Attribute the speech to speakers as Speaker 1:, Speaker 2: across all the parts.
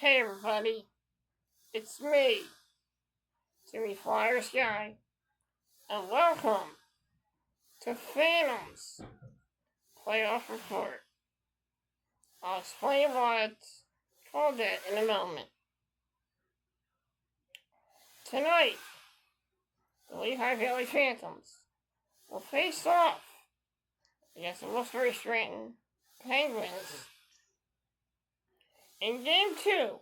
Speaker 1: Hey everybody, it's me, Jimmy Flyers Guy, and welcome to Phantom's Playoff Report. I'll explain why it's called that in a moment. Tonight, the Lehigh Valley Phantoms will face off against the Wolfsburg Scranton Penguins in Game 2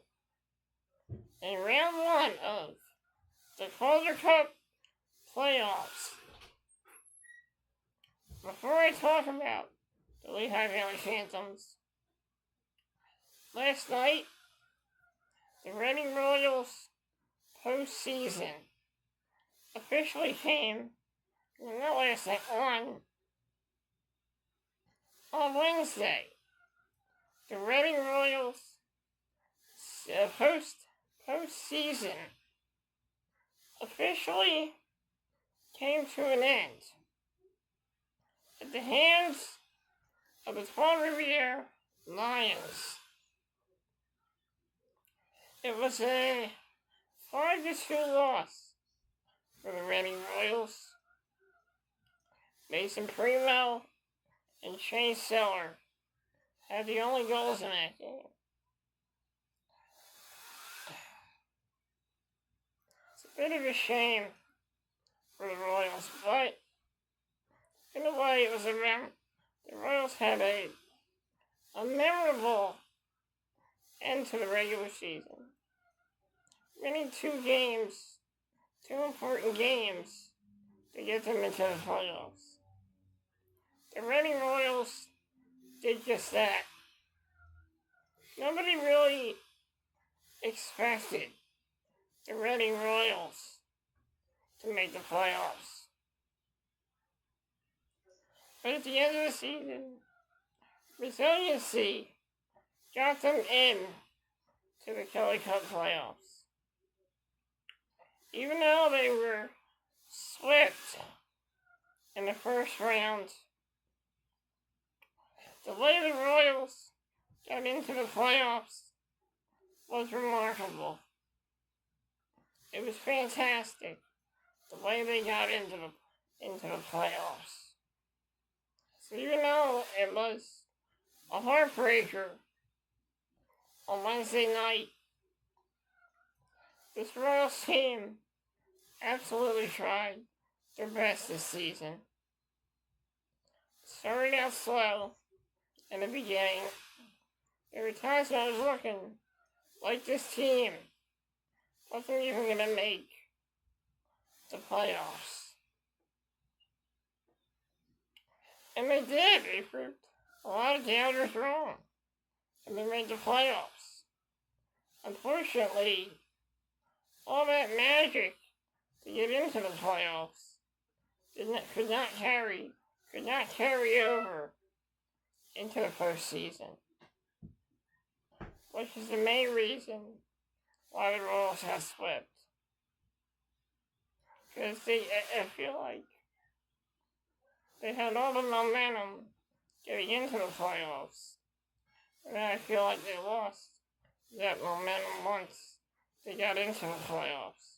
Speaker 1: in Round 1 of the Calder Cup playoffs. Before I talk about the Lehigh Valley Phantoms, last night, the Reading Royals postseason officially came, not last night, on Wednesday. The Reading Royals postseason officially came to an end at the hands of the WBS Lions. It was a 5-2 loss for the Reading Royals. Mason Primo and Shane Seller had the only goals in that game. It's a bit of a shame for the Royals, but in a way it was the Royals had a memorable end to the regular season. Winning two important games to get them into the playoffs. The Reading Royals did just that. Nobody really expected the Reading Royals to make the playoffs. But at the end of the season, resiliency got them in to the Kelly Cup playoffs. Even though they were swept in the first round, the way the Royals got into the playoffs was remarkable. It was fantastic the way they got into the playoffs. So even though it was a heartbreaker on Wednesday night, this Royals team absolutely tried their best this season. Started out slow in the beginning. There were times when I was looking like this team wasn't even going to make the playoffs. And they did. They proved a lot of doubters wrong. And they made the playoffs. Unfortunately, all that magic to get into the playoffs could not carry over into the postseason, which is the main reason why the Royals have swept. Because I feel like they had all the momentum getting into the playoffs, and I feel like they lost that momentum once they got into the playoffs.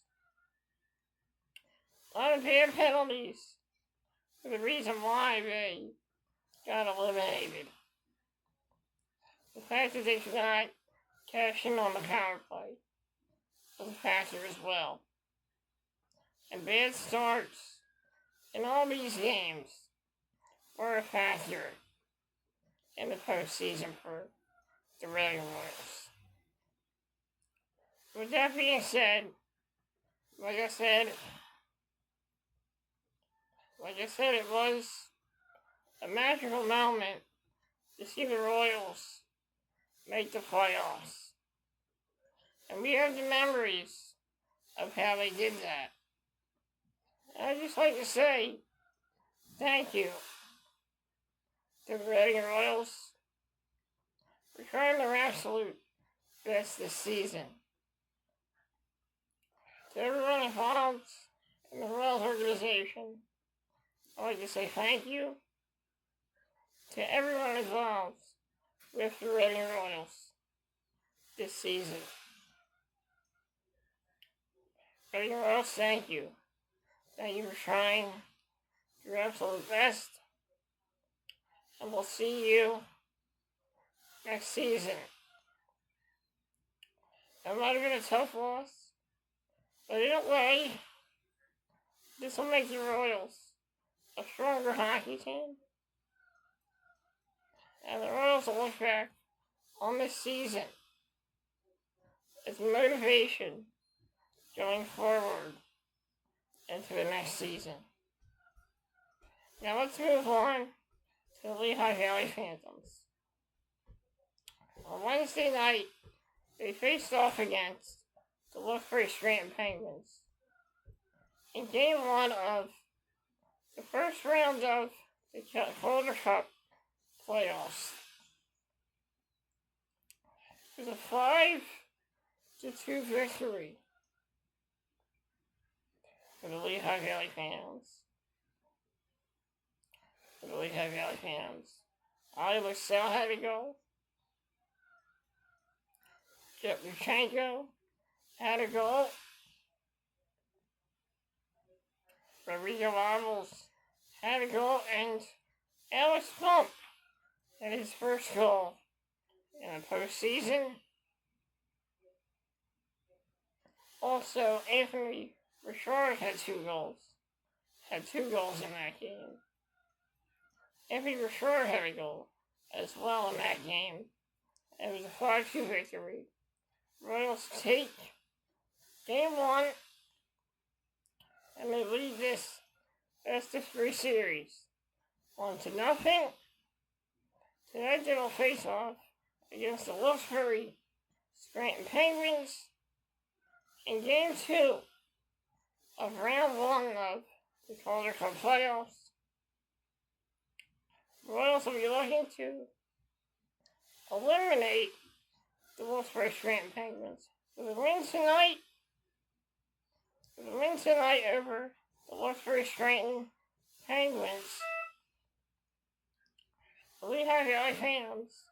Speaker 1: A lot of bad penalties for the reason why they got eliminated. The fact that they could not cash in on the power play was a factor as well. And bad starts in all these games were a factor in the postseason for the Reading Royals. With that being said, like I said, it was a magical moment to see the Royals make the playoffs. And we have the memories of how they did that. And I'd just like to say thank you to the Reading Royals for trying their absolute best this season. To everyone involved in the Royals organization, I'd like to say thank you to everyone involved with the Reading Royals this this season. But Royals, thank you. Thank you for trying your absolute best. And we'll see you next season. It might have been a tough loss, but in a way, this will make the Royals a stronger hockey team. And the Royals will look back on this season as motivation going forward into the next season. Now let's move on to the Lehigh Valley Phantoms. On Wednesday night, they faced off against the Wilkes-Barre-Scranton Penguins in Game 1 of the first round of the Calder Cup playoffs. It was a 5-2 victory for the Lehigh Valley fans. Ali LaSalle had a goal. Jeff Luchenko had a goal. Rodrigo Alves had a goal, and Alex Pump had his first goal in the postseason. Also, Anthony Richard had two goals in that game. Anthony Richard had a goal as well in that game. It was a 5-2 victory. Royals take Game 1, and they lead this best-of-3 series 1-0. Tonight they will face off against the Wilkes-Barre-Scranton Penguins in Game 2 of Round 1 of the Calder Cup playoffs. The Royals will be looking to eliminate the Wilkes-Barre-Scranton Penguins. With a win tonight over the Wilkes-Barre-Scranton Penguins, the Lehigh Valley Phantoms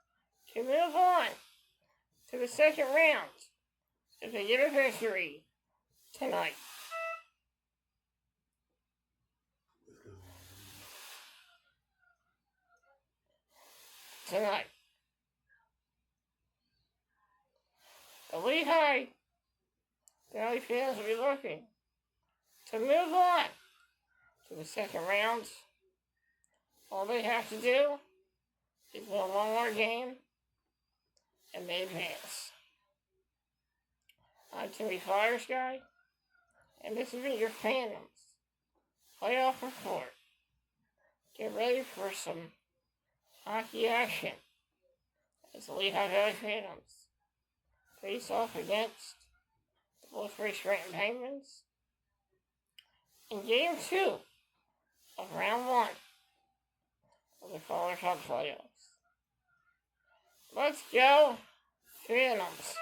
Speaker 1: can move on to the second round if they get a victory tonight. The Lehigh Valley fans will be looking to move on to the second round. All they have to do is win one more game, and they advance. I'm Timmy Flyers Guy, and this has been your Phantoms playoff report. Get ready for some hockey action as the Lehigh Valley Phantoms face off against the Wilkes-Barre-Scranton Penguins in Game 2 of Round 1 of the Calder Cup playoffs. Let's go, Phantoms!